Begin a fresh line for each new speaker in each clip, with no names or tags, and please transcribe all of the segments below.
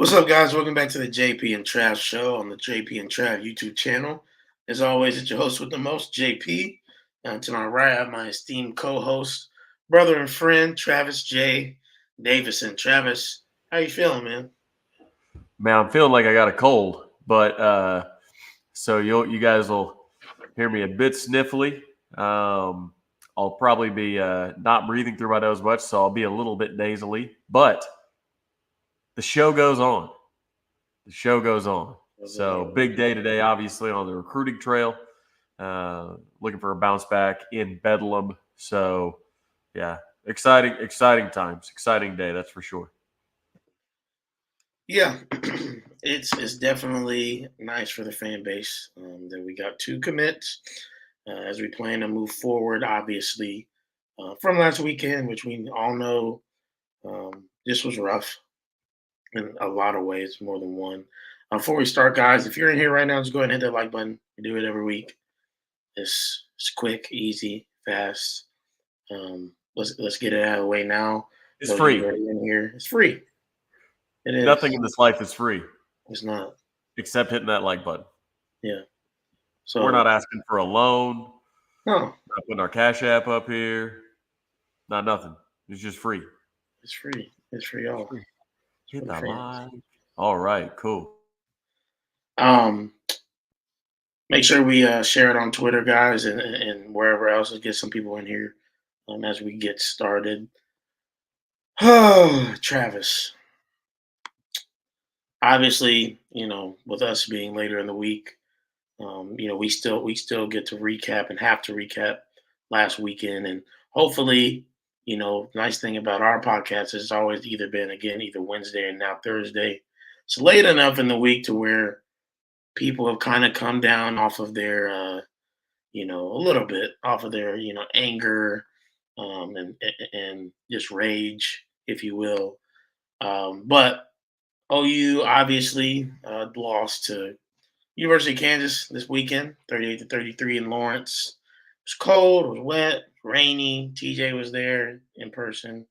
What's up, guys? Welcome back to the JP and Trav show on the JP and Trav YouTube channel. As always, it's your host with the most, JP. To my right, I have my esteemed co-host, brother and friend, Travis J. Davison. Travis, how you feeling, man?
Man, I'm feeling like I got a cold, but so you guys will hear me a bit sniffly. I'll probably be not breathing through my nose much, so I'll be a little bit nasally. But the show goes on. The show goes on. So big day today, obviously on the recruiting trail. Looking for a bounce back in Bedlam. So yeah, exciting times, exciting day. That's for sure.
Yeah, it's definitely nice for the fan base that we got two commits as we plan to move forward. Obviously, from last weekend, which we all know this was rough in a lot of ways, more than one. Before we start, guys, if you're in here right now, just go ahead and hit that like button. We do it every week. It's quick, easy, fast. Let's get it out of the way now.
It's
Those of
free.
you already in here, it's free. It
Nothing
is.
in this life is free
It's not.
except hitting that like button.
Yeah.
We're
So
not asking for a loan.
no,
Not putting our Cash App up here. Not nothing. It's just free.
it's free. It's free
It's
all.
free.
It's for
Hit
the
that
fans.
like. All right, cool.
Um, Make sure we share it on Twitter, guys, and wherever else. Let's get some people in here as we get started. Oh, Travis. Obviously, with us being later in the week, we still get to recap and have to recap last weekend, and hopefully, nice thing about our podcast is it's always either been again either Wednesday and now Thursday. It's late enough in the week to where people have kind of come down off of their, a little bit off of their, anger, and just rage, if you will. But OU obviously lost to University of Kansas this weekend, 38-33 in Lawrence. It was cold, it was wet, rainy. TJ was there in person.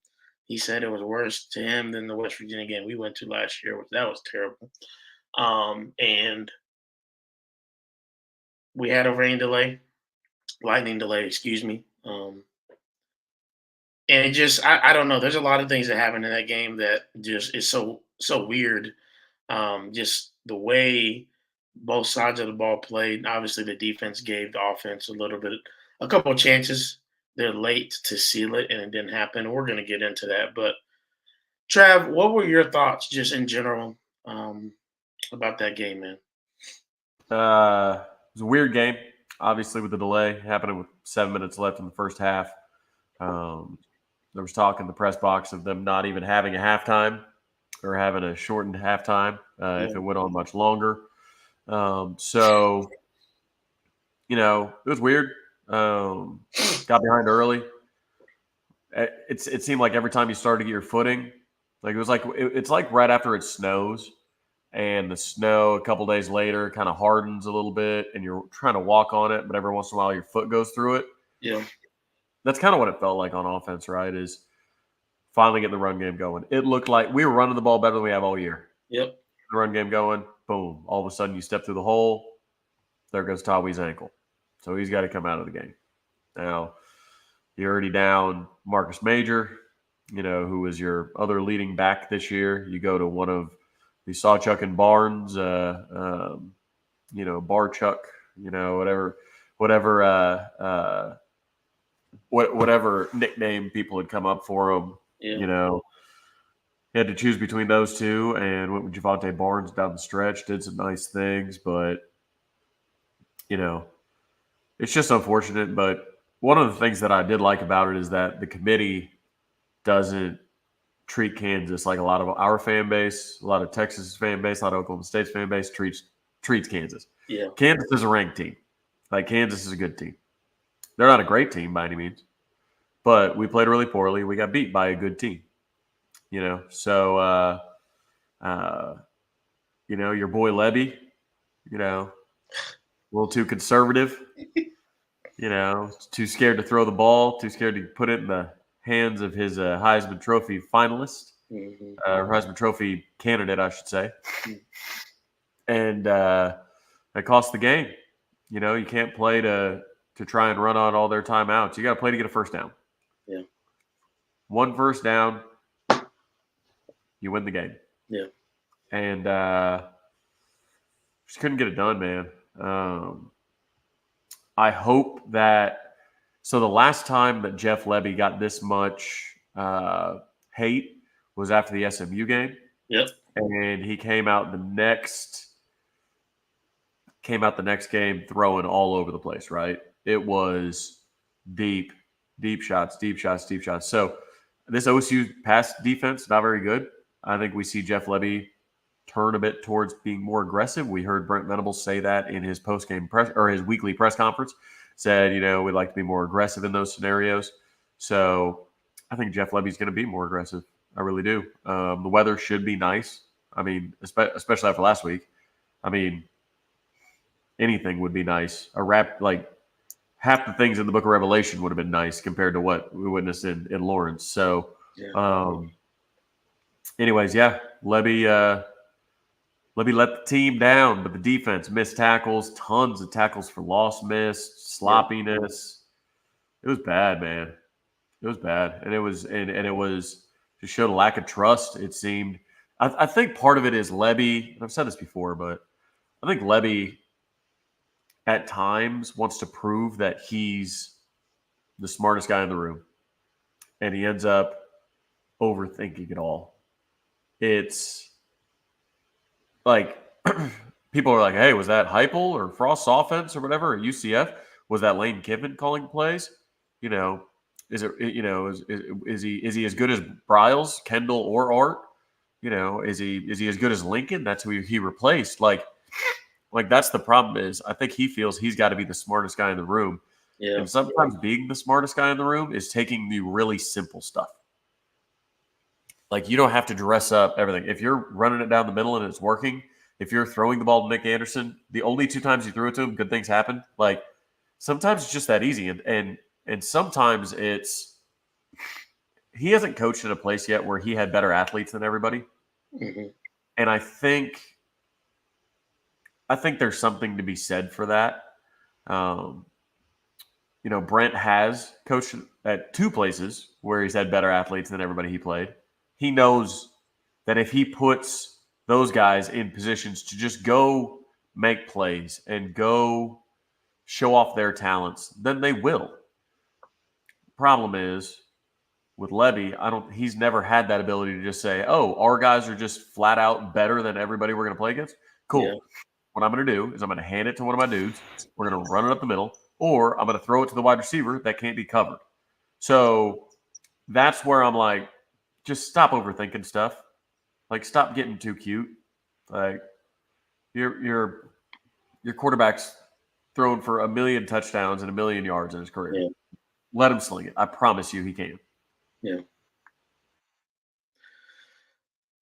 He said it was worse to him than the West Virginia game we went to last year, which that was terrible. And we had a lightning delay, excuse me. And it just, I don't know. There's a lot of things that happened in that game that just is so weird. Just the way both sides of the ball played. Obviously, the defense gave the offense a couple of chances. They're late to seal it, and it didn't happen. We're going to get into that. But Trav, what were your thoughts just in general about that game, man?
It was a weird game, obviously, with the delay happening with 7 minutes left in the first half. There was talk in the press box of them not even having a halftime or having a shortened halftime if it went on much longer. So, it was weird. Got behind early. It seemed like every time you started to get your footing, like it's like right after it snows, and the snow a couple days later kind of hardens a little bit, and you're trying to walk on it, but every once in a while your foot goes through it.
Yeah.
That's kind of what it felt like on offense, right? Is finally getting the run game going. It looked like we were running the ball better than we have all year.
Yep.
The run game going, boom. All of a sudden you step through the hole, there goes Tawi's ankle. So he's got to come out of the game. Now, you're already down Marcus Major, who was your other leading back this year. You go to one of the Sawchuck and Barnes, Barchuck, whatever nickname people had come up for him.
Yeah.
He had to choose between those two and went with Javante Barnes down the stretch, did some nice things, but, it's just unfortunate. But one of the things that I did like about it is that the committee doesn't treat Kansas like a lot of our fan base, a lot of Texas fan base, a lot of Oklahoma State's fan base treats Kansas.
Yeah.
Kansas is a ranked team. Like, Kansas is a good team. They're not a great team by any means, but we played really poorly. We got beat by a good team. So your boy Levy, a little too conservative, too scared to throw the ball, too scared to put it in the hands of his Heisman Trophy finalist.
Mm-hmm.
Heisman Trophy candidate, I should say.
Mm.
And it cost the game. You know, you can't play to try and run on all their timeouts. You got to play to get a first down.
Yeah.
One first down, you win the game.
Yeah.
And just couldn't get it done, man. I hope that. So the last time that Jeff Lebby got this much hate was after the SMU game,
Yep.
and he came out the next game throwing all over the place. Right, it was deep, deep shots, deep shots, deep shots. So this OSU pass defense not very good. I think we see Jeff Lebby turn a bit towards being more aggressive. We heard Brent Venables say that in his post-game press or his weekly press conference. Said, we'd like to be more aggressive in those scenarios. So I think Jeff Lebby's going to be more aggressive. I really do. The weather should be nice. I mean, especially after last week. I mean, anything would be nice. Like half the things in the Book of Revelation would have been nice compared to what we witnessed in Lawrence. So, anyways, yeah, Lebby let the team down, but the defense missed tackles, tons of tackles for loss missed, sloppiness. It was bad, man. It was bad. And it was just showed a lack of trust, it seemed. I think part of it is Lebby, and I've said this before, but I think Lebby at times wants to prove that he's the smartest guy in the room. And he ends up overthinking it all. It's like people are like, "Hey, was that Heupel or Frost's offense or whatever, or UCF? Was that Lane Kiffin calling plays? Is it? Is he as good as Bryles, Kendall, or Art? Is he as good as Lincoln? That's who he replaced. Like that's the problem. Is I think he feels he's got to be the smartest guy in the room, and sometimes being the smartest guy in the room is taking the really simple stuff. Like you don't have to dress up everything. If you're running it down the middle and it's working, if you're throwing the ball to Nick Anderson, the only 2 times you threw it to him, good things happen. Like sometimes it's just that easy, and sometimes it's he hasn't coached in a place yet where he had better athletes than everybody, and I think there's something to be said for that. Brent has coached at 2 places where he's had better athletes than everybody he played. He knows that if he puts those guys in positions to just go make plays and go show off their talents, then they will. Problem is with Lebby, he's never had that ability to just say, "Oh, our guys are just flat out better than everybody we're going to play against." Cool. Yeah. What I'm going to do is I'm going to hand it to one of my dudes. We're going to run it up the middle, or I'm going to throw it to the wide receiver that can't be covered. So that's where I'm like, just stop overthinking stuff. Like, stop getting too cute. Like, your quarterback's thrown for 1 million touchdowns and 1 million yards in his career. Yeah. Let him sling it. I promise you he can.
Yeah.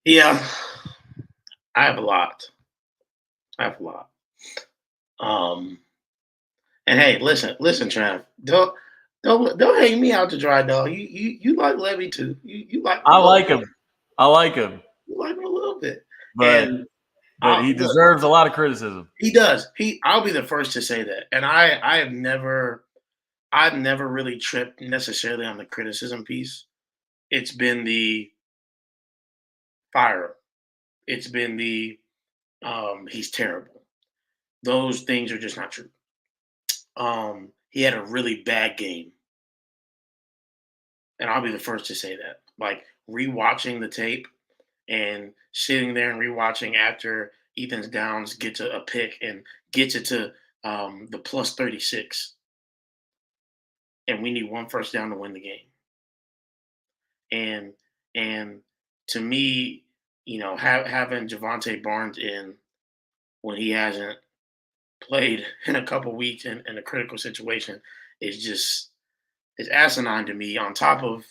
Yeah. I have a lot. And hey, listen, Trav. Don't hang me out to dry, dog. You like Lebby too. You like.
I like him.
You like him a little bit,
but he deserves a lot of criticism.
He does. I'll be the first to say that. And I've never really tripped necessarily on the criticism piece. It's been the fire. It's been the he's terrible. Those things are just not true. He had a really bad game. And I'll be the first to say that. Like rewatching the tape and sitting there and rewatching after Ethan Downs gets a pick and gets it to the plus 36. And we need 1 first down to win the game. And to me, having Javonte Barnes in when he hasn't played in a couple weeks in a critical situation is asinine to me. On top of,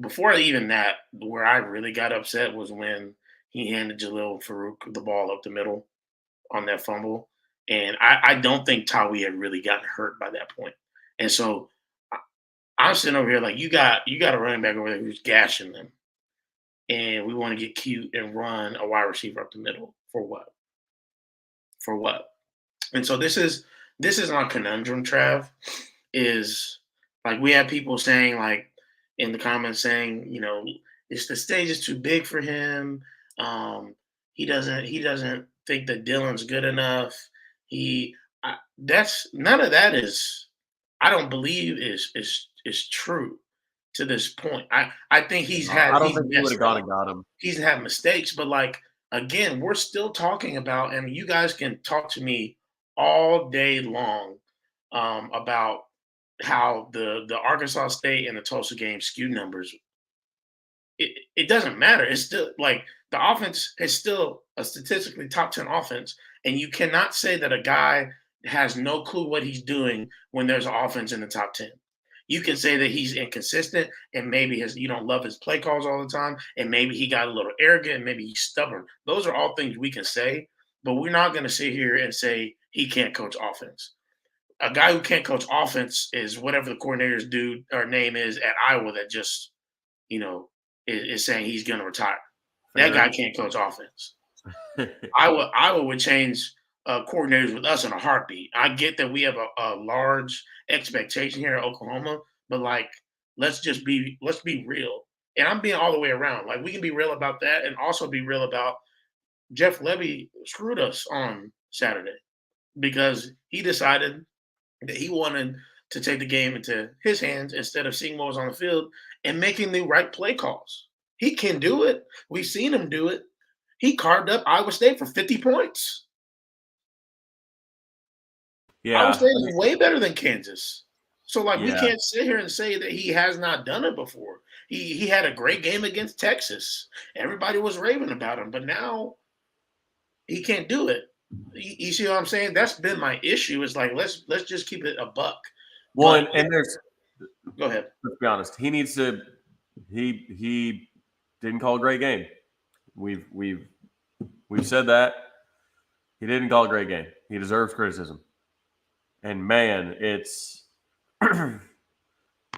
before even that, where I really got upset was when he handed Jalil Farouk the ball up the middle on that fumble. And I don't think Tawi had really gotten hurt by that point. And so I'm sitting over here like you got a running back over there who's gashing them, and we want to get cute and run a wide receiver up the middle for what? For what? And so this is my conundrum, Trav. Is like we have people saying like in the comments saying, it's the stage is too big for him. He doesn't think that Dylan's good enough. That's none of that is I don't believe is true to this point. I think
I don't
he's
think he would
messed
have gone
up.
and got him.
He's had mistakes, but like again, we're still talking about, and you guys can talk to me all day long about how the Arkansas State and the Tulsa game skew numbers. It doesn't matter. It's still like the offense is still a statistically top 10 offense, and you cannot say that a guy has no clue what he's doing when there's an offense in the top 10. You can say that he's inconsistent and maybe you don't love his play calls all the time, and maybe he got a little arrogant, and maybe he's stubborn. Those are all things we can say, but we're not going to sit here and say he can't coach offense. A guy who can't coach offense is whatever the coordinator's dude or name is at Iowa that just, you know, is saying he's going to retire. That
Fair.
guy can't coach offense. Iowa would change coordinators with us in a heartbeat. I get that we have a large expectation here at Oklahoma, but like let's be real. And I'm being all the way around. Like we can be real about that, and also be real about Jeff Levy screwed us on Saturday because he decided that he wanted to take the game into his hands instead of seeing what was on the field and making the right play calls. He can do it. We've seen him do it. He carved up Iowa State for 50 points. Iowa
Yeah.
State is way better than Kansas. So, like, we
Yeah.
can't sit here and say that he has not done it before. He had a great game against Texas. Everybody was raving about him, but now he can't do it. You see what I'm saying? That's been my issue. Is like let's just keep it a buck.
Well,
But
and there's
go ahead.
let's be honest. He needs to. He didn't call a great game. We've said that he didn't call a great game. He deserves criticism. And man, it's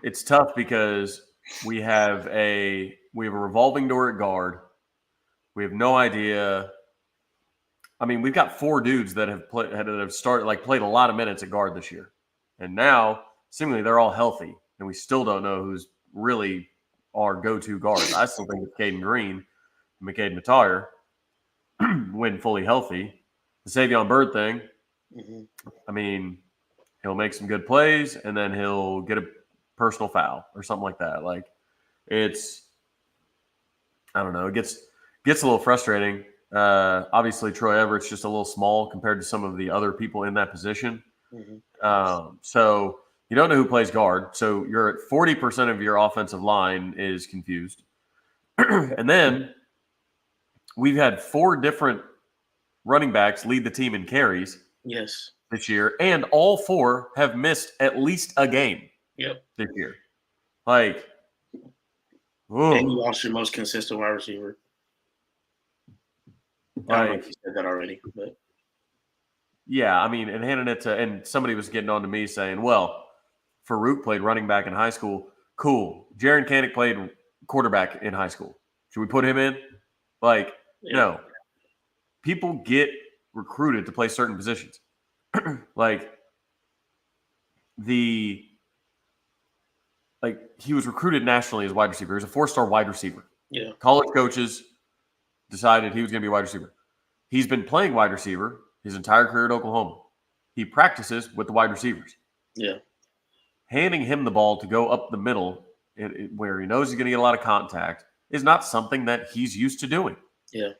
it's tough because we have a revolving door at guard. We have no idea. I mean, we've got four dudes that have played played a lot of minutes at guard this year, and now seemingly they're all healthy, and we still don't know who's really our go-to guard. I still think it's Caden Green, McCade Mattar, when fully healthy. The Savion Bird thing.
Mm-hmm.
I mean, he'll make some good plays, and then he'll get a personal foul or something like that. Like it's, I don't know. It gets a little frustrating. Obviously, Troy Everett's just a little small compared to some of the other people in that position.
Mm-hmm.
So you don't know who plays guard. So you're at 40% of your offensive line is confused. And then we've had four different running backs lead the team in carries.
Yes.
This year, and all four have missed at least a game.
Yep.
This year. Like,
and you lost your most consistent wide receiver. I don't know if you said that already, but
yeah, I mean, and handing it to, and somebody was getting on to me saying, well, Farouk played running back in high school. Cool. Jaron Kanik played quarterback in high school. Should we put him in? Like, no. People get recruited to play certain positions. Like he was recruited nationally as wide receiver. He was a 4-star wide receiver.
Yeah.
College coaches decided he was going to be a wide receiver. He's been playing wide receiver his entire career at Oklahoma. He practices with the wide receivers.
Yeah.
Handing him the ball to go up the middle where he knows he's going to get a lot of contact is not something that he's used to doing.
Yeah.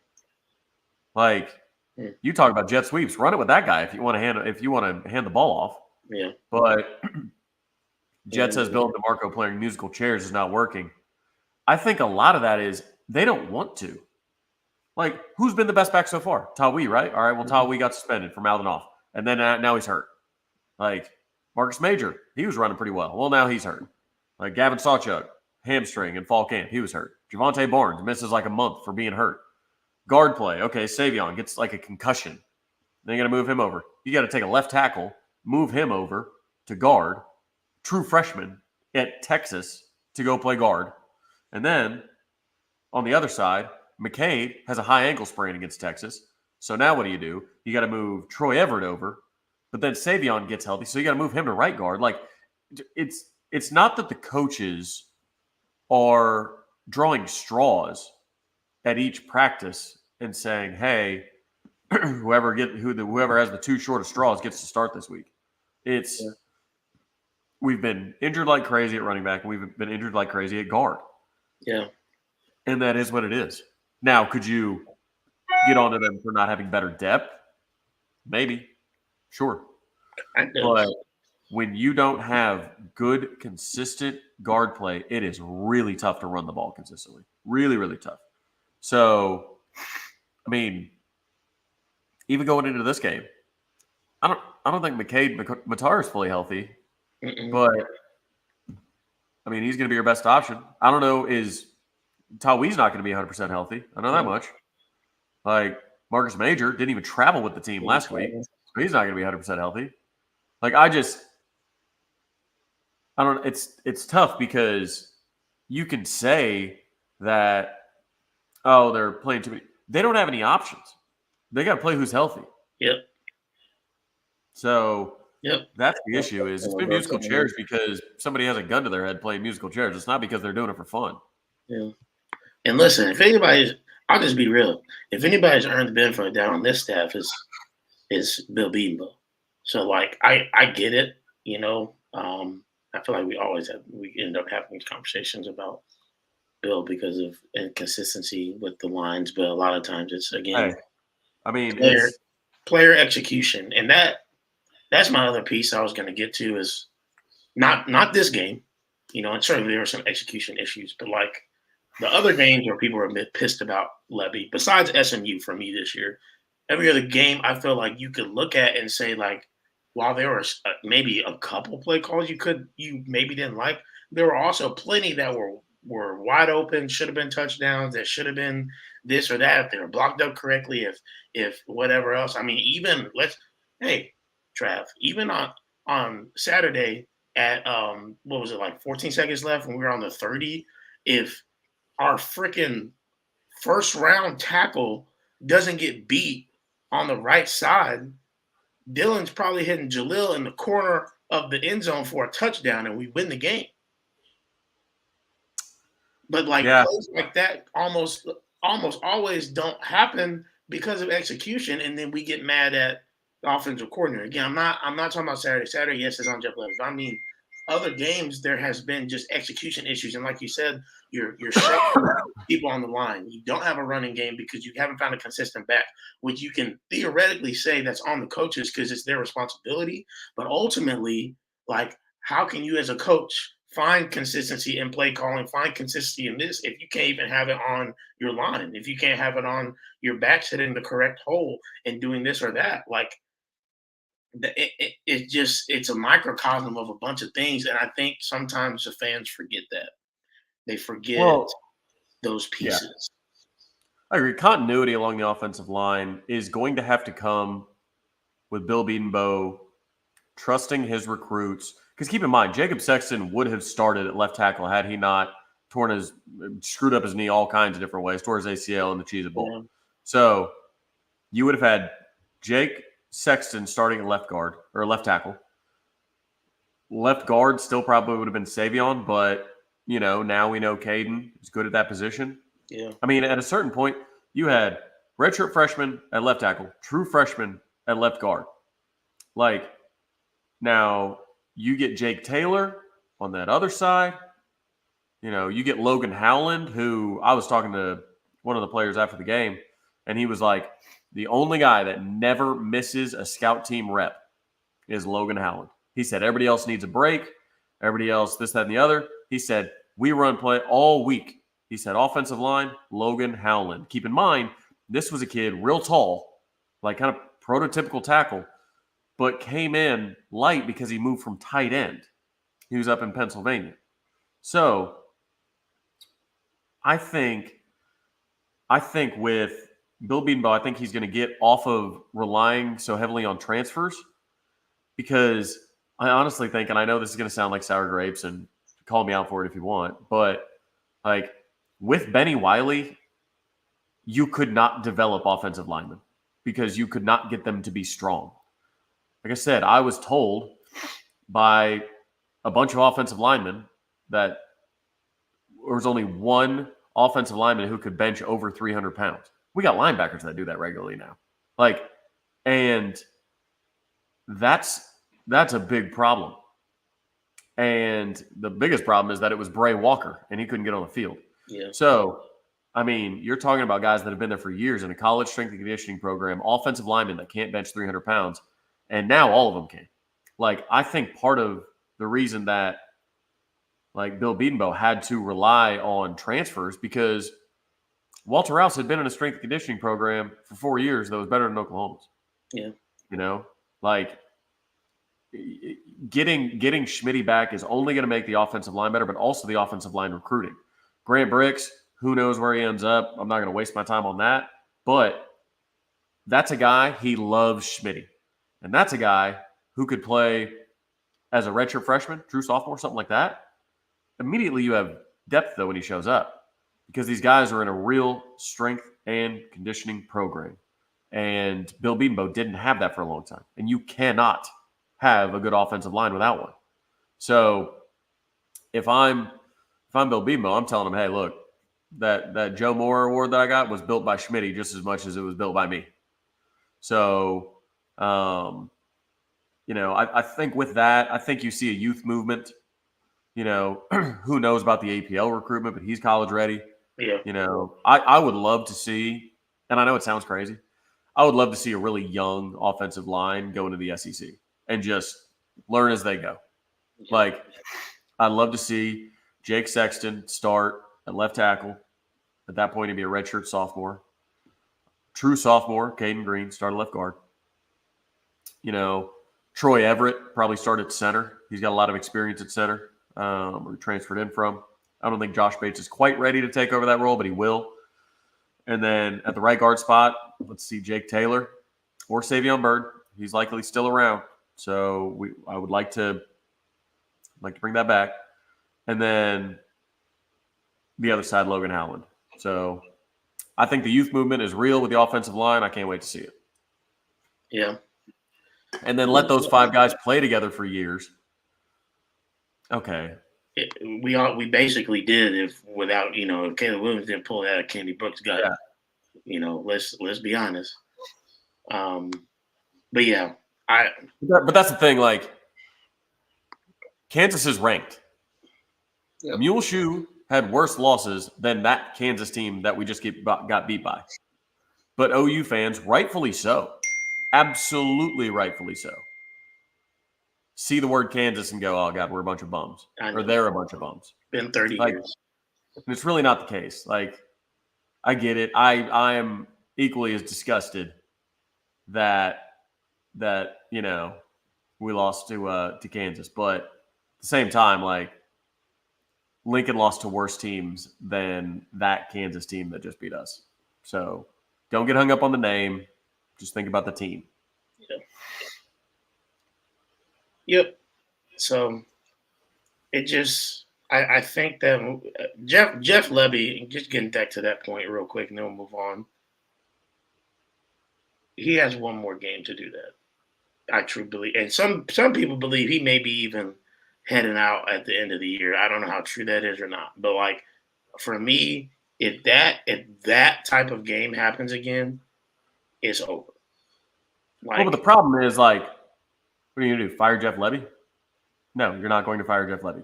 Like, you talk about jet sweeps. Run it with that guy if you want to hand the ball off.
Yeah.
But Jet says Bill and DeMarco playing musical chairs is not working. I think a lot of that is they don't want to. Like, who's been the best back so far? Tawi, right? All right, well, Tawi got suspended for mouthing off. And then now he's hurt. Like, Marcus Major, he was running pretty well. Well, now he's hurt. Like, Gavin Sawchuk, hamstring in fall camp, he was hurt. Javonte Barnes misses like a month for being hurt. Guard play. Okay, Savion gets like a concussion. Then you got to move him over. You got to take a left tackle, move him over to guard, true freshman, at Texas to go play guard. And then on the other side, McCade has a high ankle sprain against Texas. So now what do? You got to move Troy Everett over, but then Savion gets healthy, so you got to move him to right guard. Like, it's not that the coaches are drawing straws at each practice and saying, "Hey, whoever has the two shortest straws gets to start this week." We've been injured like crazy at running back, and we've been injured like crazy at guard.
Yeah.
And that is what it is. Now, could you get onto them for not having better depth? Maybe. Sure. But when you don't have good, consistent guard play, it is really tough to run the ball consistently. Really, really tough. So, I mean, even going into this game, I don't think Matar is fully healthy. But, I mean, he's going to be your best option. I don't know, is Tawi's not going to be 100% healthy. I know that much. Like, Marcus Major didn't even travel with the team last week, so he's not going to be 100% healthy. Like, I don't. It's tough because you can say that, oh, they're playing too many. They don't have any options. They got to play who's healthy.
Yep.
So that's the issue. Is it's been musical chairs because somebody has a gun to their head playing musical chairs. It's not because they're doing it for fun.
Yeah. And listen, if anybody's, I'll just be real. If anybody's earned the benefit of the doubt on this staff is Bill Bedenbaugh. So like I get it, you know. I feel like we end up having these conversations about Bill because of inconsistency with the lines, but a lot of times it's again, player execution, and that's my other piece I was going to get to is not this game, you know, and certainly there were some execution issues, but like the other games where people were a bit pissed about Levy, besides SMU for me this year, every other game I feel like you could look at and say like, while there were maybe a couple play calls you maybe didn't like, there were also plenty that were wide open, should have been touchdowns, that should have been this or that if they were blocked up correctly, if whatever else. I mean, even Trav, even on Saturday at what was it, like 14 seconds left when we were on the 30, if our freaking first round tackle doesn't get beat on the right side, Dylan's probably hitting Jalil in the corner of the end zone for a touchdown and we win the game. But plays like that almost always don't happen because of execution, and then we get mad at the offensive coordinator. Again, I'm not talking about Saturday. Saturday, yes, it's on Jeff Levis. I mean, other games there has been just execution issues, and like you said, you're shutting people on the line. You don't have a running game because you haven't found a consistent back, which you can theoretically say that's on the coaches because it's their responsibility. But ultimately, like, how can you as a coach find consistency in play calling, find consistency in this if you can't even have it on your line, if you can't have it on your backs hitting the correct hole and doing this or that? Like, it's a microcosm of a bunch of things, and I think sometimes the fans forget that. They forget those pieces.
I agree. Continuity along the offensive line is going to have to come with Bill Bedenbaugh trusting his recruits. Because keep in mind, Jacob Sexton would have started at left tackle had he not screwed up his knee all kinds of different ways, tore his ACL in the Cheez-It Bowl. Yeah. So you would have had Jake Sexton starting at left guard or left tackle. Left guard still probably would have been Savion, but you know, now we know Caden is good at that position.
Yeah.
I mean, at a certain point, you had redshirt freshman at left tackle, true freshman at left guard. Like, now you get Jake Taylor on that other side. You know, you get Logan Howland, who I was talking to one of the players after the game, and he was like, the only guy that never misses a scout team rep is Logan Howland. He said everybody else needs a break. Everybody else, this, that, and the other. He said, we run play all week. He said, offensive line, Logan Howland. Keep in mind, this was a kid real tall, like kind of prototypical tackle, but came in light because he moved from tight end. He was up in Pennsylvania. So I think with Bill Bedenbaugh, I think he's going to get off of relying so heavily on transfers, because I honestly think, and I know this is going to sound like sour grapes, and call me out for it if you want. But like with Benny Wiley, you could not develop offensive linemen because you could not get them to be strong. Like I said, I was told by a bunch of offensive linemen that there was only one offensive lineman who could bench over 300 pounds. We got linebackers that do that regularly now. Like, and that's a big problem. And the biggest problem is that it was Bray Walker and he couldn't get on the field.
Yeah.
So, I mean, you're talking about guys that have been there for years in a college strength and conditioning program, offensive linemen that can't bench 300 pounds, and now all of them can. Like, I think part of the reason that like Bill Bedenbaugh had to rely on transfers because Walter Rouse had been in a strength and conditioning program for 4 years that was better than Oklahoma's.
Yeah.
You know, like getting Schmitty back is only going to make the offensive line better, but also the offensive line recruiting. Grant Bricks, who knows where he ends up? I'm not going to waste my time on that. But that's a guy, he loves Schmitty. And that's a guy who could play as a redshirt freshman, true sophomore, something like that. Immediately you have depth, though, when he shows up because these guys are in a real strength and conditioning program. And Bill Bedenbaugh didn't have that for a long time. And you cannot have a good offensive line without one. So if I'm Bill Bedenbaugh, I'm telling him, hey, look, that Joe Moore award that I got was built by Schmitty just as much as it was built by me. So, you know, I think with that, I think you see a youth movement. You know, who knows about the APL recruitment, but he's college ready.
Yeah.
You know, I would love to see, and I know it sounds crazy, I would love to see a really young offensive line go into the SEC and just learn as they go. Like, I'd love to see Jake Sexton start at left tackle. At that point, he'd be a redshirt sophomore. True sophomore, Caden Green, start at left guard. You know, Troy Everett probably start at center. He's got a lot of experience at center. Where he transferred in from. I don't think Josh Bates is quite ready to take over that role, but he will. And then at the right guard spot, let's see Jake Taylor or Savion Byrd. He's likely still around. So I would like to bring that back. And then the other side, Logan Howland. So I think the youth movement is real with the offensive line. I can't wait to see it.
Yeah.
And then let those 5 guys play together for years. Okay.
We basically did if Caleb Williams didn't pull that, Kenny Brooks got it. You know, let's be honest. But yeah,
But that's the thing. Like, Kansas is ranked. Yep. Muleshoe had worse losses than that Kansas team that we just got beat by. But OU fans, rightfully so, absolutely rightfully so, see the word Kansas and go, oh, God, we're a bunch of bums. Or they're a bunch of bums.
Been 30 years.
And it's really not the case. Like, I get it. I am equally as disgusted that you know, we lost to Kansas. But at the same time, like, Lincoln lost to worse teams than that Kansas team that just beat us. So don't get hung up on the name. Just think about the team.
Yeah. Yep. So it just I think that Jeff Levy, just getting back to that point real quick and then we'll move on. He has one more game to do that. I truly believe. And some people believe he may be even heading out at the end of the year. I don't know how true that is or not. But like for me, if that type of game happens again, it's over.
Like, well, but the problem is, like, what are you going to do? Fire Jeff Levy? No, you're not going to fire Jeff Levy.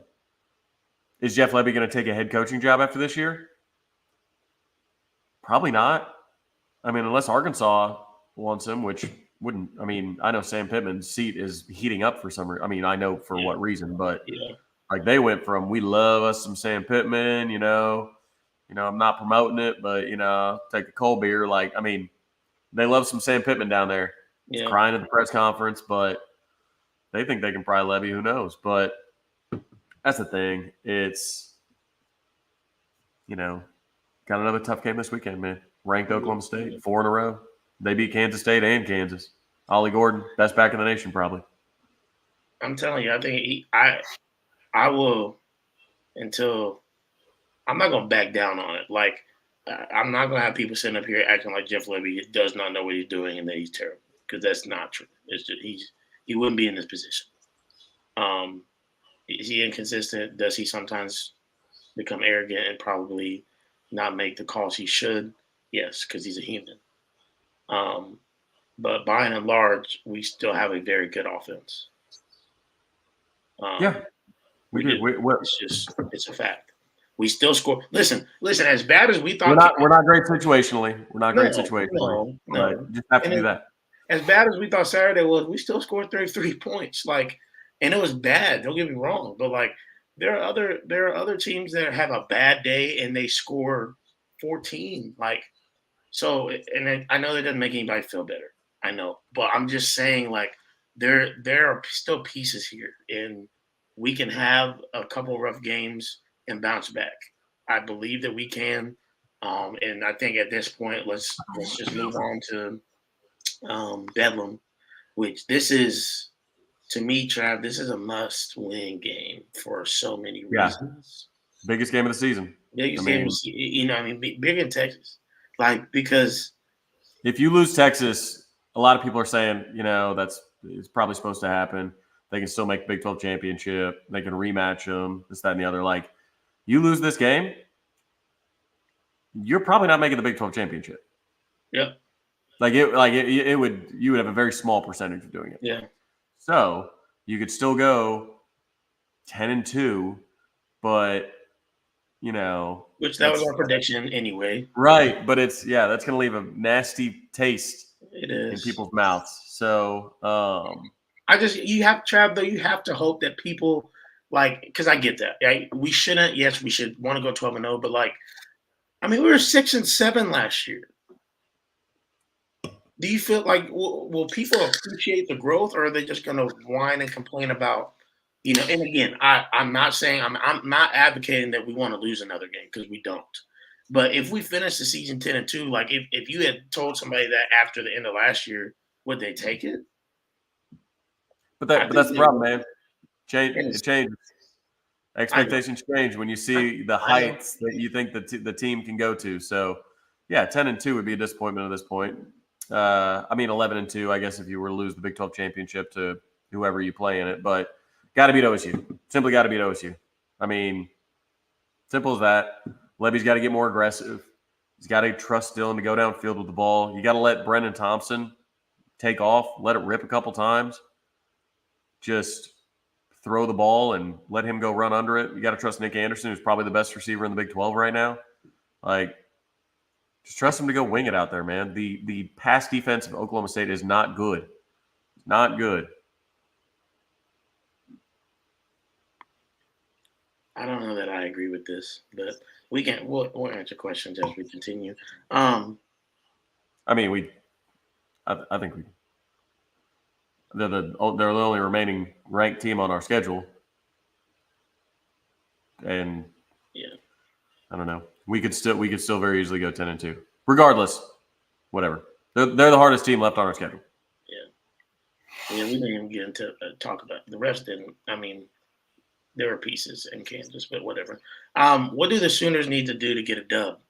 Is Jeff Levy going to take a head coaching job after this year? Probably not. I mean, unless Arkansas wants him, which wouldn't. I mean, I know Sam Pittman's seat is heating up for some reason. I mean, I know for what reason, but like they went from we love us some Sam Pittman, you know, I'm not promoting it, but take a cold beer. Like, I mean, they love some Sam Pittman down there. He's crying at the press conference, but they think they can pry Levy. Who knows? But that's the thing. It's, got another tough game this weekend, man. Ranked Oklahoma State, 4 in a row. They beat Kansas State and Kansas. Ollie Gordon, best back in the nation, probably.
I'm telling you, I think I will until I'm not going to back down on it. Like, I'm not going to have people sitting up here acting like Jeff Lebby does not know what he's doing and that he's terrible, because that's not true. It's just he wouldn't be in this position. Um, is he inconsistent? Does he sometimes become arrogant and probably not make the calls he should? Yes, because he's a human. Um, but by and large, we still have a very good offense.
Yeah, we do.
Do. It's a fact. We still score. Listen. As bad as we
We're
thought.
not we're not great situationally. We're not great
No,
situationally,
no,
but
no.
you just have to
And
do that.
as bad as we thought Saturday was, we still scored 33 points. Like, and it was bad. Don't get me wrong, but like there are other teams that have a bad day and they score 14. Like, so, and I know that doesn't make anybody feel better. I know, but I'm just saying, like, there are still pieces here, and we can have a couple rough games and bounce back. I believe that we can, and I think at this point, let's just move on to Bedlam, which this is, to me, Trav. This is a must-win game for so many
Yeah,
reasons.
biggest game of the season.
Biggest
I
game,
mean,
big in Texas, like, because
if you lose Texas, a lot of people are saying, it's probably supposed to happen. They can still make the Big 12 championship. They can rematch them, this, that, and the other. Like, you lose this game, you're probably not making the Big 12 championship.
yep,
It would, you would have a very small percentage of doing it.
yeah.
So you could still go 10-2, but
Which that was our prediction anyway.
right. But that's going to leave a nasty taste
It
in
is.
people's mouths. So,
You have, Trav, though, you have to hope that people, like, because I get that. Right? We shouldn't. Yes, we should want to go 12-0, but like, I mean, we were 6-7 last year. Do you feel like will people appreciate the growth, or are they just going to whine and complain about, And again, I'm not saying I'm not advocating that we want to lose another game, because we don't. But if we finish the season 10-2, like, if you had told somebody that after the end of last year, would they take it?
but that's the problem, man. It changes.
I know.
Expectations change when you see the
I know.
heights that you think the team can go to. So, yeah, 10-2 would be a disappointment at this point. I mean, 11-2, I guess, if you were to lose the Big 12 championship to whoever you play in it. But got to beat OSU. Simply got to beat OSU. I mean, simple as that. Levy's got to get more aggressive. He's got to trust Dylan to go downfield with the ball. You got to let Brennan Thompson take off, let it rip a couple times. Just throw the ball and let him go run under it. You got to trust Nick Anderson, who's probably the best receiver in the Big 12 right now. Like, just trust him to go wing it out there, man. The pass defense of Oklahoma State is not good. Not good.
I don't know that I agree with this, but we'll answer questions as we continue.
I mean, I think they're the only remaining ranked team on our schedule, and
yeah,
I don't know. We could still very easily go 10-2. Regardless, whatever. They're the hardest team left on our schedule.
Yeah. We didn't even get into talk about the rest. Didn't. I mean, there were pieces in Kansas, but whatever. What do the Sooners need to do to get a dub?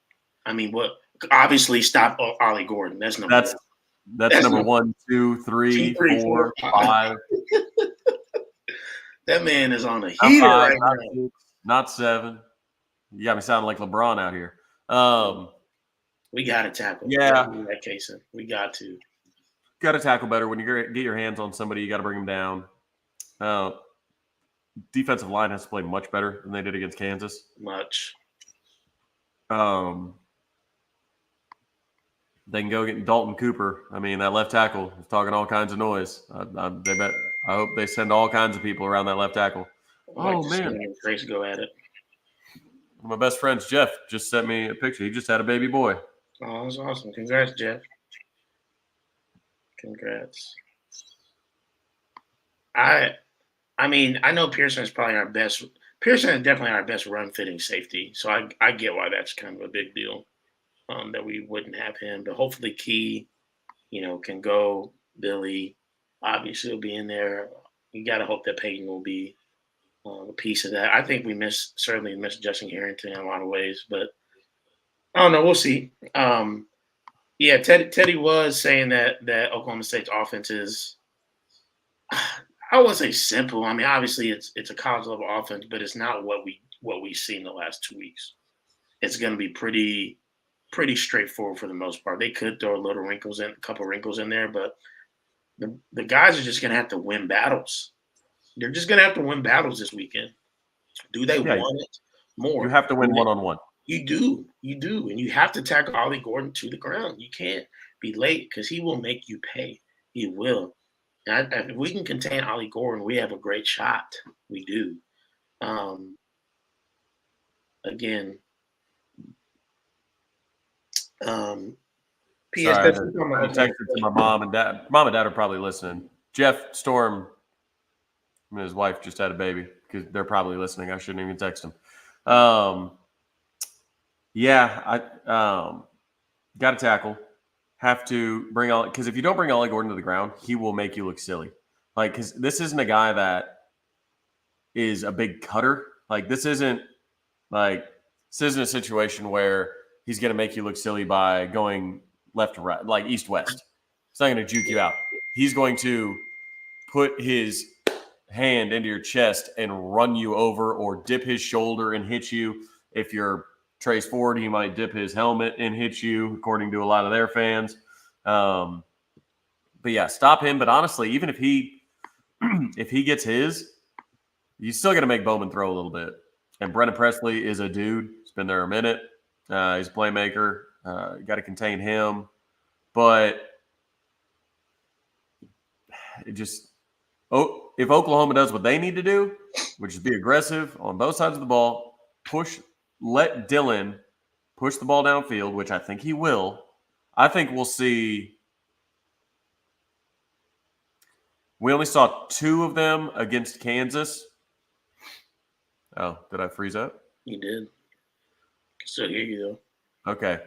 I mean, what? Obviously, stop Ollie Gordon. That's number one.
That's number 1, 2, 3, 4, 5.
That man is on a heater right
not
now.
6, not 7. You got me sounding like LeBron out here.
We got to tackle.
Yeah.
That case, we got to.
Got to tackle better. When you get your hands on somebody, you got to bring them down. Defensive line has to play much better than they did against Kansas.
Much.
They can go get Dalton Cooper. I mean, that left tackle is talking all kinds of noise. I hope they send all kinds of people around that left tackle. Oh, man.
Grace go at it.
My best friend's Jeff just sent me a picture. He just had a baby boy.
Oh, that's awesome. Congrats, Jeff. Congrats. I mean, I know Pearson is probably our best. Pearson is definitely our best run-fitting safety. So I get why that's kind of a big deal, that we wouldn't have him. But hopefully Key, can go. Billy, obviously, will be in there. You got to hope that Peyton will be a piece of that. I think we certainly miss Justin Harrington in a lot of ways, but I don't know. We'll see. Yeah, Teddy was saying that Oklahoma State's offense is, I wouldn't say simple. I mean, obviously it's a college level offense, but it's not what we've seen the last 2 weeks. It's going to be pretty straightforward for the most part. They could throw a couple wrinkles in there, but the guys are just going to have to win battles. They're just going to have to win battles this weekend. Do they
Yeah,
want it
you
more?
have to win one-on-one.
You do, and you have to tackle Ollie Gordon to the ground. You can't be late because he will make you pay. He will. And if we can contain Ollie Gordon, we have a great shot. We do. Um, again, P.S.
Sorry,
That's
I texted to my mom and dad. Mom and dad are probably listening. Jeff Storm and his wife just had a baby because they're probably listening. I shouldn't even text them. Yeah, I got to tackle. Have to bring Ollie, because if you don't bring Ollie Gordon to the ground, he will make you look silly. Like, because this isn't a guy that is a big cutter. Like, this isn't a situation where he's going to make you look silly by going left to right, like east west. He's not going to juke you out. He's going to put his hand into your chest and run you over, or dip his shoulder and hit you. If you're Trace Ford, he might dip his helmet and hit you, according to a lot of their fans. But yeah, stop him. But honestly, even if he gets his, you still got to make Bowman throw a little bit. And Brennan Presley is a dude. He's been there a minute. He's a playmaker. You got to contain him. But it just if Oklahoma does what they need to do, which is be aggressive on both sides of the ball, let Dylan push the ball downfield, which I think he will. I think we'll see. We only saw 2 of them against Kansas. Oh, did I freeze up?
You did. I still hear you though.
Okay.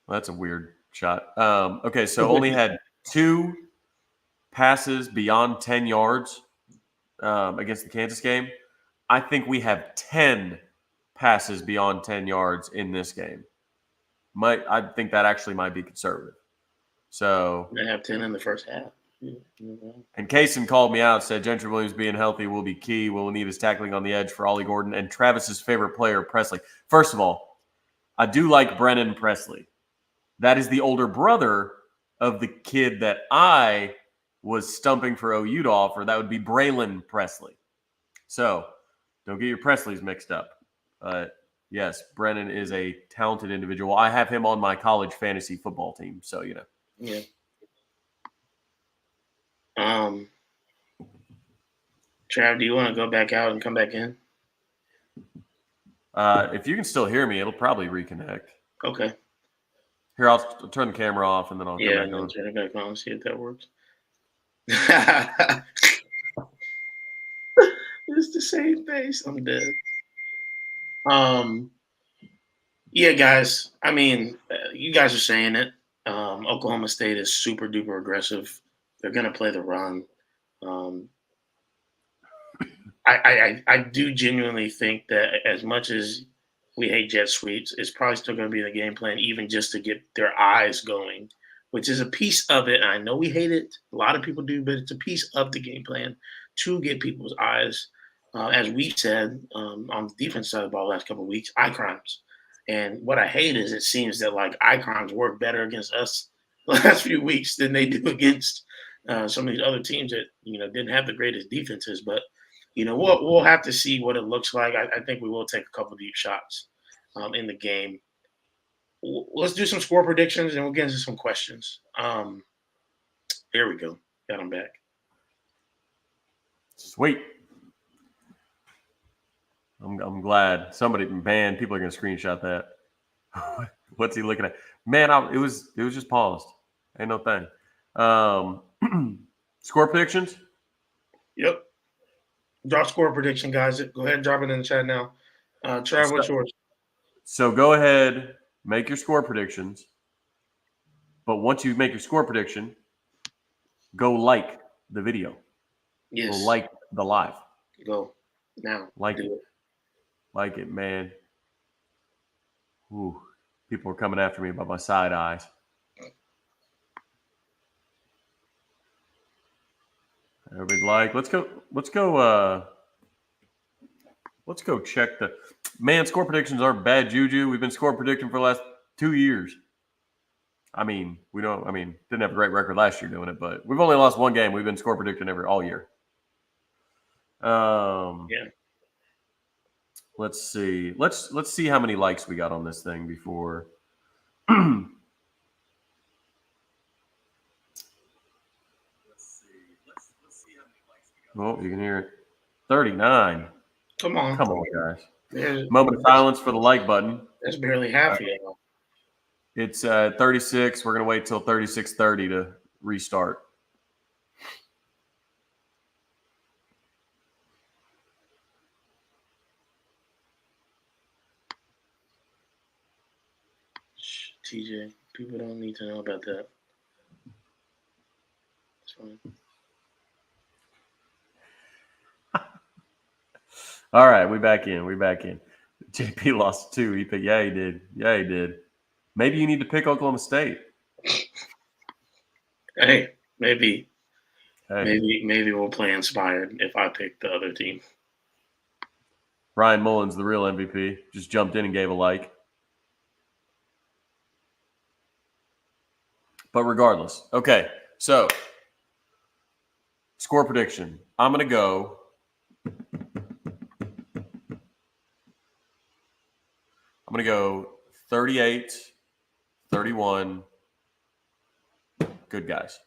Well, that's a weird shot. Okay, so only had 2 passes beyond 10 yards against the Kansas game. I think we have 10 passes beyond 10 yards in this game. I think that actually might be conservative. So
they have 10 in the first half.
And Kaysen called me out, said Gentry Williams being healthy will be key. We'll need his tackling on the edge for Ollie Gordon and Travis's favorite player, Presley. First of all, I do like Brennan Presley. That is the older brother of the kid that I was stumping for OU to offer. That would be Braylon Presley. So don't get your Presleys mixed up. Yes, Brennan is a talented individual. I have him on my college fantasy football team. So, you know.
Yeah. Trav, do you want to go back out and come back in?
If you can still hear me, it'll probably reconnect.
Okay.
Here, I'll turn the camera off and then I'll come back on.
Turn it back on and see if that works. It's the same face. I'm dead. Yeah, guys. I mean, you guys are saying it. Oklahoma State is super duper aggressive. They're going to play the run. I do genuinely think that as much as we hate jet sweeps, it's probably still going to be the game plan, even just to get their eyes going, which is a piece of it. And I know we hate it. A lot of people do, but it's a piece of the game plan to get people's eyes. As we said on the defense side of the ball the last couple of weeks, eye crimes. And what I hate is it seems that like eye crimes work better against us the last few weeks than they do against some of these other teams that didn't have the greatest defenses. But we'll have to see what it looks like. I think we will take a couple deep shots in the game. Let's do some score predictions and we'll get into some questions. Here we go. Got them back.
Sweet. I'm glad people are going to screenshot that. What's he looking at? Man, it was just paused. Ain't no thing. Score predictions?
Yep. Drop score prediction, guys. Go ahead and drop it in the chat now. Trav, what's yours?
So go ahead, make your score predictions. But once you make your score prediction, go like the video.
Yes.
Go like the live.
Go. Now,
Like
do
it.
it.
Like it, man. Ooh, people are coming after me about my side eyes. Everybody's like, let's go. Let's go check the man. Score predictions aren't bad juju. We've been score predicting for the last 2 years. I mean, we don't. I mean, didn't have a great record last year doing it, but we've only lost one game. We've been score predicting all year.
Yeah.
Let's see. Let's see how many likes we got on this thing before. Oh, you can hear it. 39.
Come on.
Come on, guys.
There's,
Moment of silence for the like button.
that's barely half of y'all.
It's 36. We're going to wait till 36:30 to restart.
Shh, TJ, people don't need to know about that. It's fine.
All right, we back in. JP lost 2. He picked. Yeah, he did. Maybe you need to pick Oklahoma State.
Hey, maybe
Hey,
we'll play inspired if I pick the other team.
Ryan Mullins, the real MVP, just jumped in and gave a like. But regardless, okay. So score prediction. I'm going to go. I'm going to go 38-31. Good guys.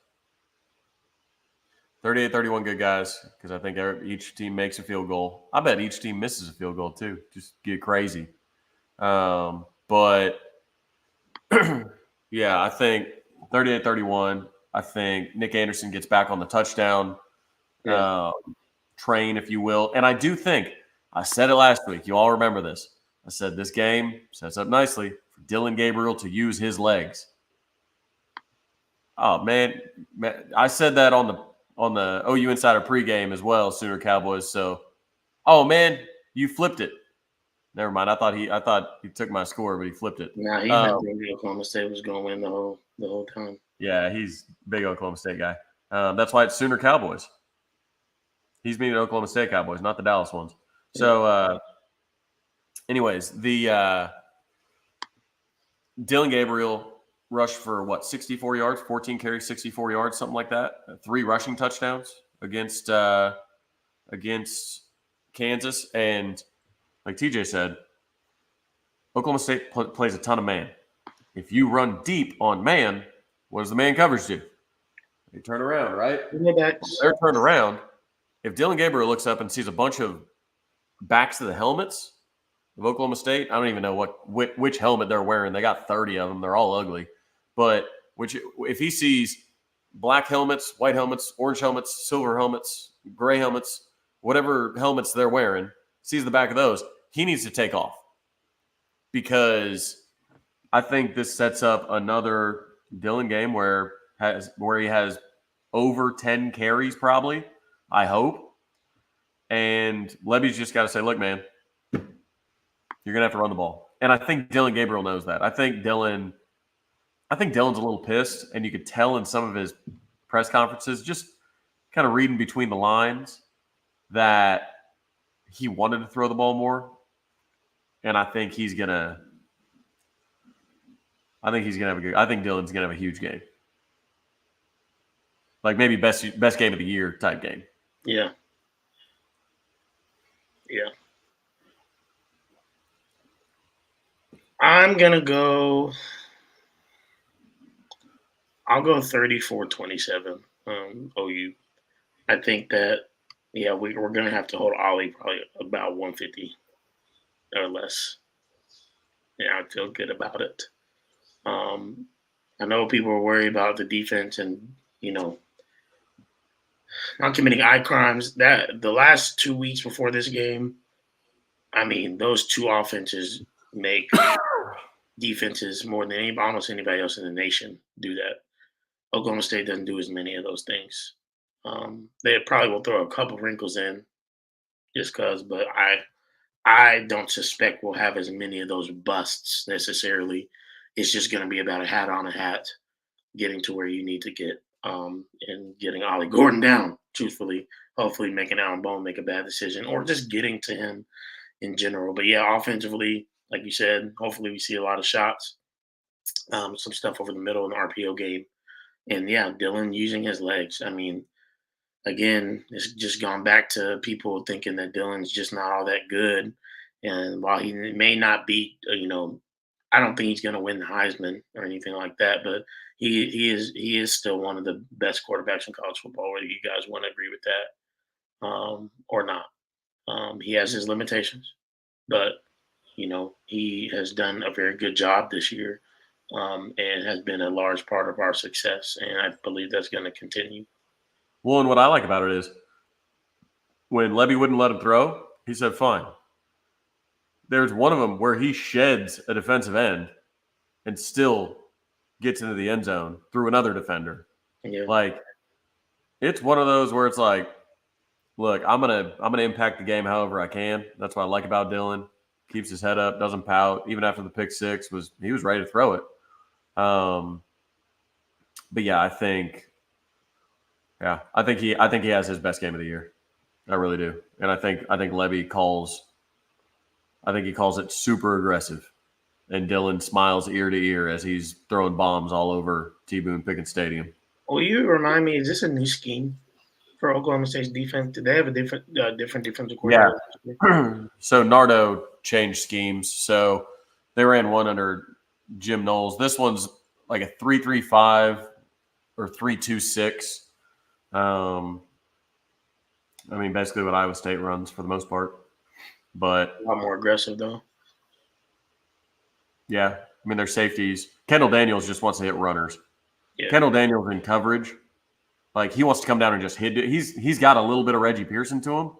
38-31 good guys, because I think each team makes a field goal. I bet each team misses a field goal too. Just get crazy. But yeah, I think 38-31. I think Nick Anderson gets back on the touchdown train, if you will. And I do think, I said it last week. You all remember this. I said this game sets up nicely for Dylan Gabriel to use his legs. Oh man, I said that on the OU Insider pregame as well, Sooner Cowboys. So, oh man, you flipped it. Never mind. I thought he took my score, but he flipped it.
Nah, he meant Oklahoma State was going to win the whole time.
Yeah, he's a big Oklahoma State guy. That's why it's Sooner Cowboys. He's meaning Oklahoma State Cowboys, not the Dallas ones. So, anyways, the Dylan Gabriel rushed for 64 yards, 14 carries, 64 yards, something like that. 3 rushing touchdowns against Kansas, and like TJ said, Oklahoma State plays a ton of man. If you run deep on man, what does the man coverage do? They turn around, right? They're turned around. If Dylan Gabriel looks up and sees a bunch of backs of the helmets of Oklahoma State, I don't even know which helmet they're wearing. They got 30 of them. They're all ugly. But if he sees black helmets, white helmets, orange helmets, silver helmets, gray helmets, whatever helmets they're wearing, sees the back of those, he needs to take off. Because I think this sets up another Dylan game where he has over 10 carries probably, I hope. And Levy's just got to say, look, man, you're going to have to run the ball. And I think Dylan Gabriel knows that. I think Dylan's a little pissed, and you could tell in some of his press conferences, just kind of reading between the lines, that he wanted to throw the ball more. And I think Dylan's gonna have a huge game. Like maybe best game of the year type game.
Yeah. Yeah. I'm gonna go. I'll go 34-27. OU. I think that we're gonna have to hold Ollie probably about 150 or less. Yeah, I feel good about it. I know people are worried about the defense and not committing eye crimes. That the last 2 weeks before this game, I mean, those two offenses make defenses more than almost anybody else in the nation do that. Oklahoma State doesn't do as many of those things. They probably will throw a couple wrinkles in, just because. But I don't suspect we'll have as many of those busts necessarily. It's just going to be about a hat on a hat, getting to where you need to get, and getting Ollie Gordon down. Truthfully, hopefully making Alan Bone make a bad decision, or just getting to him in general. But yeah, offensively, like you said, hopefully we see a lot of shots, some stuff over the middle in the RPO game, and yeah, Dylan using his legs. I mean, again, it's just gone back to people thinking that Dylan's just not all that good. And while he may not be, I don't think he's going to win the Heisman or anything like that. But he is still one of the best quarterbacks in college football. Whether you guys want to agree with that, or not, he has his limitations, but he has done a very good job this year, and has been a large part of our success. And I believe that's going to continue.
Well, and what I like about it is when Levy wouldn't let him throw, he said, fine. There's one of them where he sheds a defensive end and still gets into the end zone through another defender.
Yeah.
Like, it's one of those where it's like, look, I'm gonna impact the game however I can. That's what I like about Dylan. Keeps his head up, doesn't pout. Even after the pick six, he was ready to throw it. But yeah, I think he has his best game of the year. I really do, and I think Levy calls. I think he calls it super aggressive, and Dylan smiles ear to ear as he's throwing bombs all over T-Boone Pickens Stadium.
Will you remind me? Is this a new scheme for Oklahoma State's defense? Did they have a different defensive coordinator?
Yeah. So Nardo changed schemes. So they ran one under Jim Knowles. This one's like a 3-3-5 or 3-2-6. I mean, basically what Iowa State runs for the most part. But
a lot more aggressive, though.
Yeah. I mean, their safeties. Kendall Daniels just wants to hit runners.
Yeah.
Kendall Daniels in coverage. Like, he wants to come down and just hit. He's got a little bit of Reggie Pearson to him,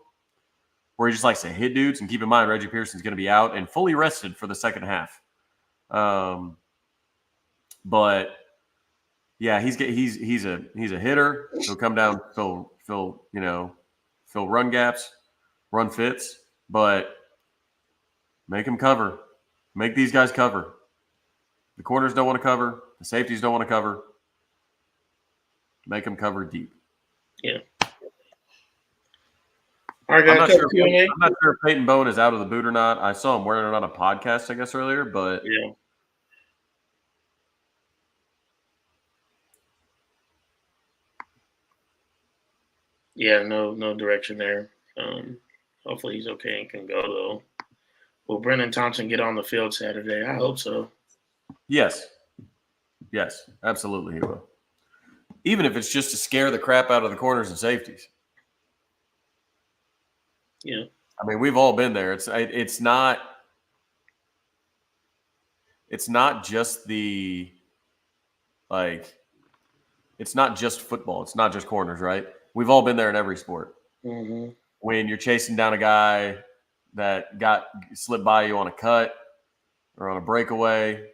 where he just likes to hit dudes. And keep in mind, Reggie Pearson's going to be out and fully rested for the second half. But yeah, he's a hitter. He'll come down, fill run gaps, run fits, but make him cover. Make these guys cover. The corners don't want to cover. The safeties don't want to cover. Make them cover deep.
Yeah. All right, guys.
I'm not sure if Peyton Bowen is out of the boot or not. I saw him wearing it on a podcast, I guess, earlier, but
yeah. Yeah, no direction there. Hopefully he's okay and can go, though. Will Brennan Thompson get on the field Saturday? I hope so.
Yes, absolutely he will. Even if it's just to scare the crap out of the corners and safeties.
Yeah.
I mean, we've all been there. It's not just it's not just football. It's not just corners, right? We've all been there in every sport.
Mm-hmm.
When you're chasing down a guy that got slipped by you on a cut or on a breakaway,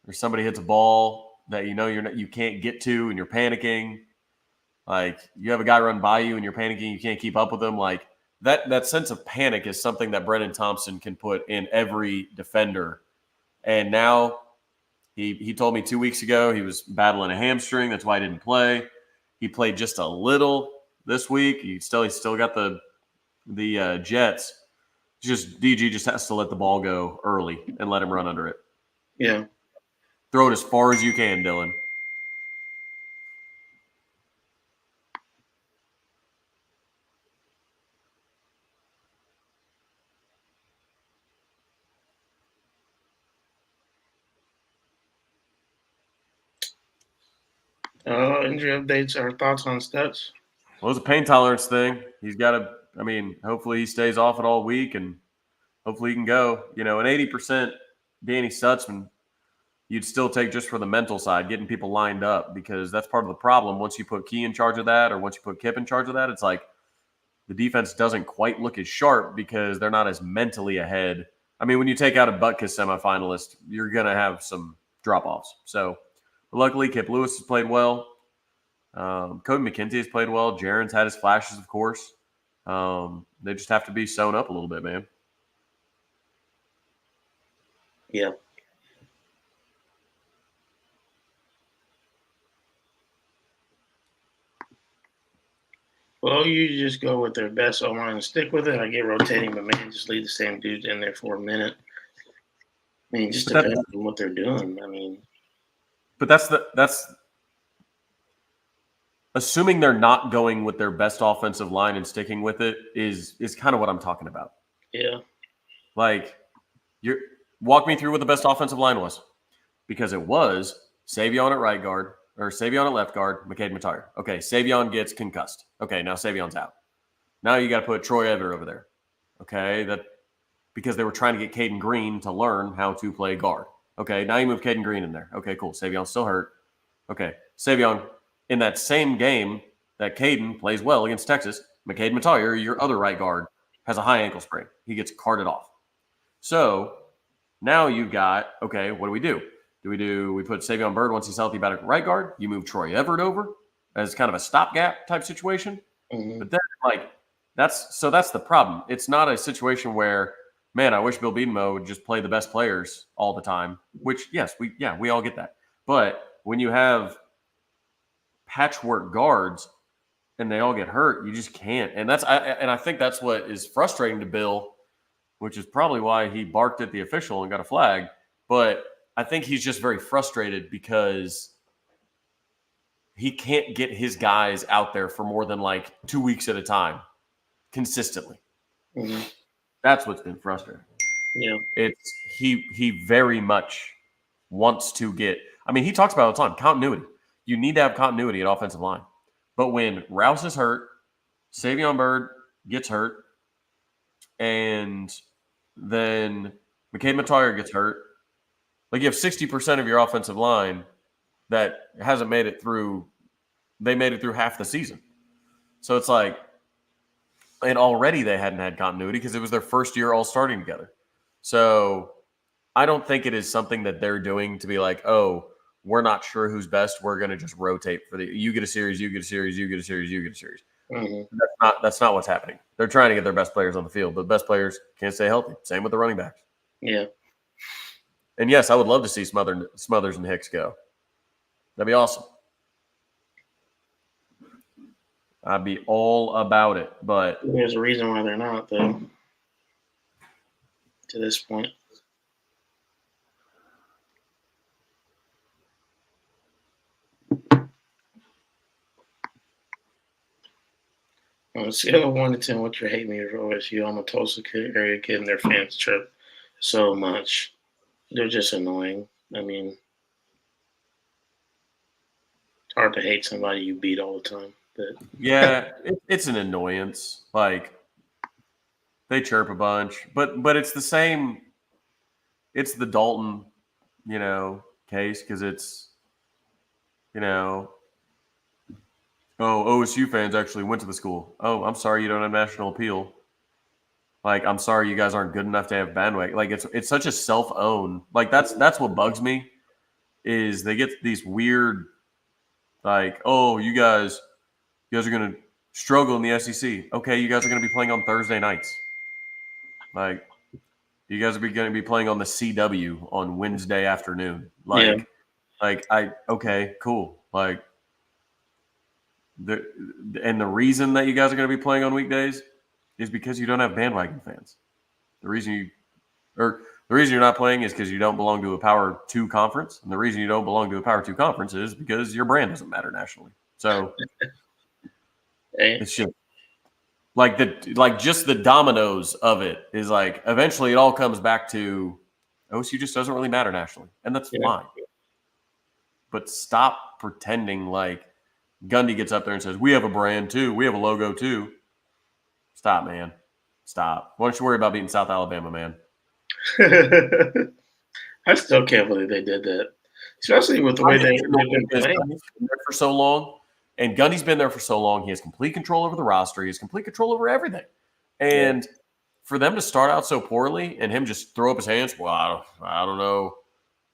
or somebody hits a ball that you can't get to and you're panicking. Like, you have a guy run by you and you're panicking, you can't keep up with him. Like, that sense of panic is something that Brennan Thompson can put in every defender. And now he told me 2 weeks ago he was battling a hamstring. That's why he didn't play. He played just a little this week. He still got the Jets. DG just has to let the ball go early and let him run under it.
Yeah.
Throw it as far as you can, Dylan.
Injury updates, our thoughts on Stutz?
Well, it's a pain tolerance thing. He's got to, hopefully he stays off it all week and hopefully he can go. An 80% Danny Stutzman, you'd still take just for the mental side, getting people lined up, because that's part of the problem. Once you put Key in charge of that, or once you put Kip in charge of that, it's like the defense doesn't quite look as sharp because they're not as mentally ahead. I mean, when you take out a Butkus semifinalist, you're going to have some drop-offs. So luckily, Kip Lewis has played well. Cody McKenzie has played well. Jaron's had his flashes, of course. They just have to be sewn up a little bit, man.
Yeah. Well, you just go with their best O-line and stick with it. I get rotating, but man, just leave the same dude in there for a minute. I mean, just depends on what they're doing. I mean,
but that's assuming they're not going with their best offensive line and sticking with it is kind of what I'm talking about.
yeah.
Like, you walk me through what the best offensive line was, because it was Savion at right guard or Savion at left guard, McCade Matire. Okay, Savion gets concussed. Okay, now Savion's out. Now you got to put Troy Everett over there. Okay, that because they were trying to get Caden Green to learn how to play guard. Okay, now you move Caden Green in there. Okay, cool. Savion's still hurt. Okay, Savion in that same game that Caden plays well against Texas, McCade Matire, your other right guard, has a high ankle sprain. He gets carted off. So now you've got, okay, what do? We put Savion Byrd once he's healthy back at right guard. You move Troy Everett over as kind of a stopgap type situation.
Mm-hmm.
But then, that's the problem. It's not a situation where, man, I wish Bill Bedenmo would just play the best players all the time, which, yes, we all get that. But when you have patchwork guards and they all get hurt, you just can't. And I think that's what is frustrating to Bill, which is probably why he barked at the official and got a flag. But I think he's just very frustrated because he can't get his guys out there for more than 2 weeks at a time consistently.
Mm-hmm.
That's what's been frustrating.
Yeah.
It's he very much wants to get. I mean, he talks about it all the time, continuity. You need to have continuity at offensive line. But when Rouse is hurt, Savion Byrd gets hurt, and then McCade Matire gets hurt, you have 60% of your offensive line that hasn't made it through. They made it through half the season. So it's and already they hadn't had continuity because it was their first year all starting together. So I don't think it is something that they're doing to be oh, we're not sure who's best. We're going to just rotate you get a series, you get a series, you get a series, you get a series.
Mm-hmm.
That's not what's happening. They're trying to get their best players on the field, but best players can't stay healthy. Same with the running backs.
Yeah.
And yes, I would love to see Smothers and Hicks go. That'd be awesome. I'd be all about it, but
there's a reason why they're not, though, to this point. On a scale of 1 to 10, what's your hate meter for OSU? I'm a Tulsa area kid, and their fans trip so much. They're just annoying. I mean, it's hard to hate somebody you beat all the time. But
yeah, it's an annoyance. They chirp a bunch, but it's the same. It's the Dalton, case because it's, oh, OSU fans actually went to the school. Oh, I'm sorry you don't have national appeal. I'm sorry you guys aren't good enough to have bandwagon. It's such a self-own. That's what bugs me is they get these weird, oh, you guys are going to struggle in the SEC. Okay, you guys are going to be playing on Thursday nights. You guys are going to be playing on the CW on Wednesday afternoon. Okay, cool. The reason that you guys are going to be playing on weekdays is because you don't have bandwagon fans. The reason you're not playing is because you don't belong to a Power 2 conference, and the reason you don't belong to a Power 2 conference is because your brand doesn't matter nationally. So it's just just the dominoes of it is eventually it all comes back to OSU just doesn't really matter nationally, and that's fine. But stop pretending Gundy gets up there and says, we have a brand too. We have a logo too. Stop, man. Stop. Why don't you worry about beating South Alabama, man?
I still can't believe they did that. Especially with the way they've been playing.
Gundy's been there for so long, and Gundy's been there for so long. He has complete control over the roster. He has complete control over everything. And for them to start out so poorly and him just throw up his hands, well, I don't know,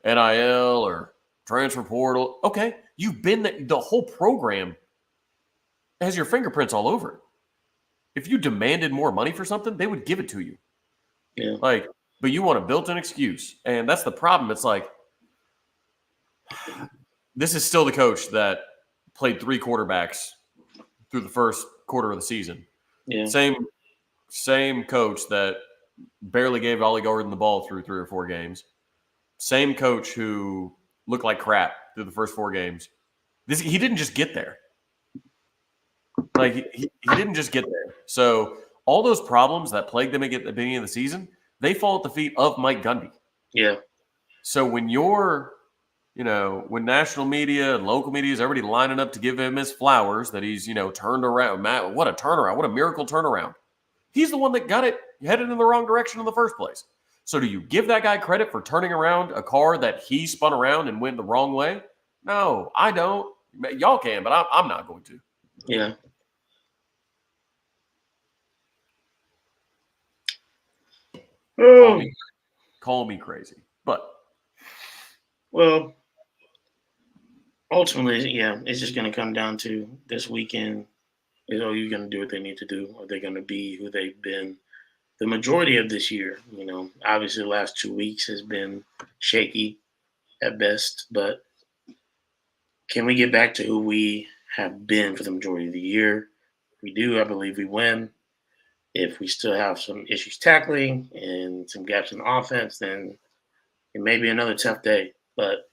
NIL or transfer portal. Okay, you've been the whole program has your fingerprints all over it. If you demanded more money for something, they would give it to you.
Yeah.
Like, but you want a built-in excuse. And that's the problem. It's like, this is still the coach that played 3 quarterbacks through the first quarter of the season.
Yeah.
Same coach that barely gave Ollie Gordon the ball through 3 or 4 games. Same coach who looked like crap through the first 4 games. He didn't just get there. Like, he didn't just get there. So all those problems that plagued them at the beginning of the season, they fall at the feet of Mike Gundy.
Yeah.
So when when national media and local media is everybody lining up to give him his flowers that he's, turned around. Matt, what a turnaround. What a miracle turnaround. He's the one that got it headed in the wrong direction in the first place. So do you give that guy credit for turning around a car that he spun around and went the wrong way? No, I don't. Y'all can, but I'm not going to.
Yeah.
Call me crazy. But
well, ultimately, yeah, it's just going to come down to this weekend. Is OU going to do what they need to do? Are they going to be who they've been the majority of this year? Obviously the last 2 weeks has been shaky at best, but can we get back to who we have been for the majority of the year? If we do, I believe we win. If we still have some issues tackling and some gaps in the offense, then it may be another tough day. But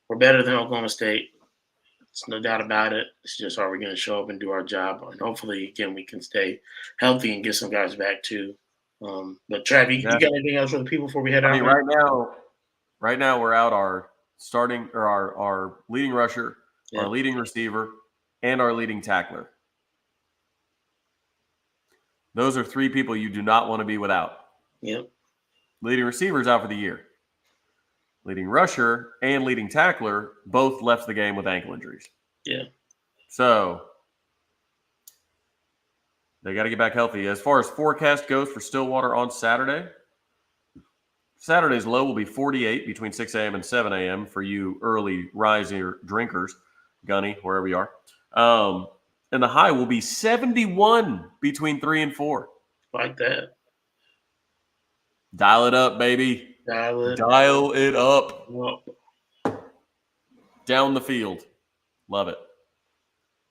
we're better than Oklahoma State. There's no doubt about it. It's just, are we going to show up and do our job? And hopefully, again, we can stay healthy and get some guys back too. But Trav, you got anything else for the people before we head out?
I mean, right now we're out our starting or our leading rusher, our leading receiver, and our leading tackler. Those are 3 people you do not want to be without.
Yep.
Leading receiver's out for the year. Leading rusher and leading tackler both left the game with ankle injuries.
Yeah.
So they got to get back healthy. As far as forecast goes for Stillwater on Saturday, Saturday's low will be 48 between 6 a.m. and 7 a.m. for you early riser drinkers, Gunny, wherever you are. And the high will be 71 between 3 and 4.
Like that.
Dial it up, baby. Dial it up. Down the field. Love it.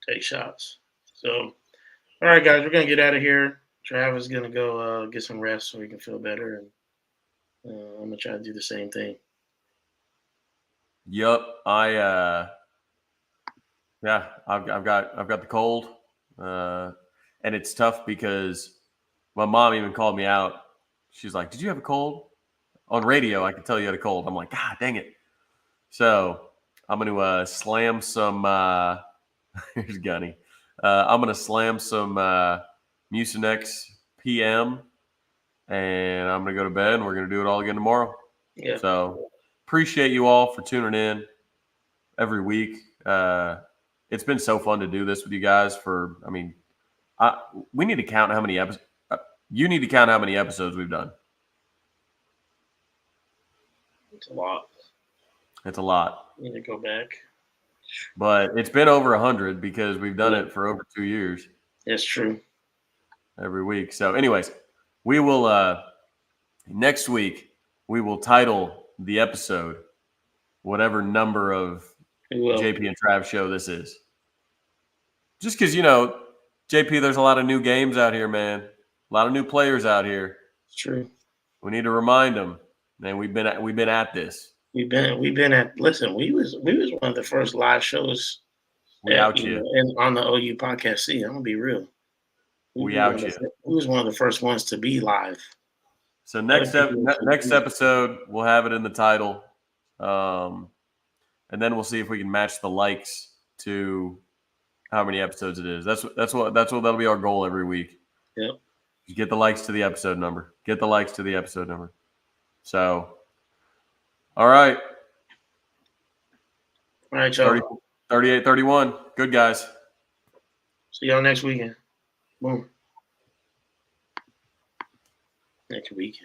Take shots. So, all right, guys, we're going to get out of here. Travis is going to go get some rest so he can feel better. And I'm going to try to do the same thing.
Yup. I've got the cold. And it's tough because my mom even called me out. She's like, "Did you have a cold?" On radio, I could tell you had a cold. I'm like, God dang it. So I'm going to slam some here's Gunny. I'm going to slam some Mucinex PM, and I'm going to go to bed, and we're going to do it all again tomorrow.
Yeah.
So appreciate you all for tuning in every week. It's been so fun to do this with you guys. We need to count how many episodes. You need to count how many episodes we've done.
It's a lot.
It's a lot.
Need to go back.
But it's been over 100 because we've done it for over 2 years.
That's true.
Every week. So anyways, we will next week we will title the episode whatever number of JP and Trav show this is. Just because, JP, there's a lot of new games out here, man. A lot of new players out here.
It's true.
We need to remind them, man. We've been at this.
We've been at. Listen, we was one of the first live shows.
Out you.
And on the OU podcast. See, I'm gonna be real.
We out you.
We was one of the first ones to be live.
So next episode, we'll have it in the title, and then we'll see if we can match the likes to how many episodes it is. That's what that'll be our goal every week.
Yep.
Get the likes to the episode number. So, all right.
All right, y'all.
38-31. Good, guys.
See y'all next weekend. Boom. Next weekend.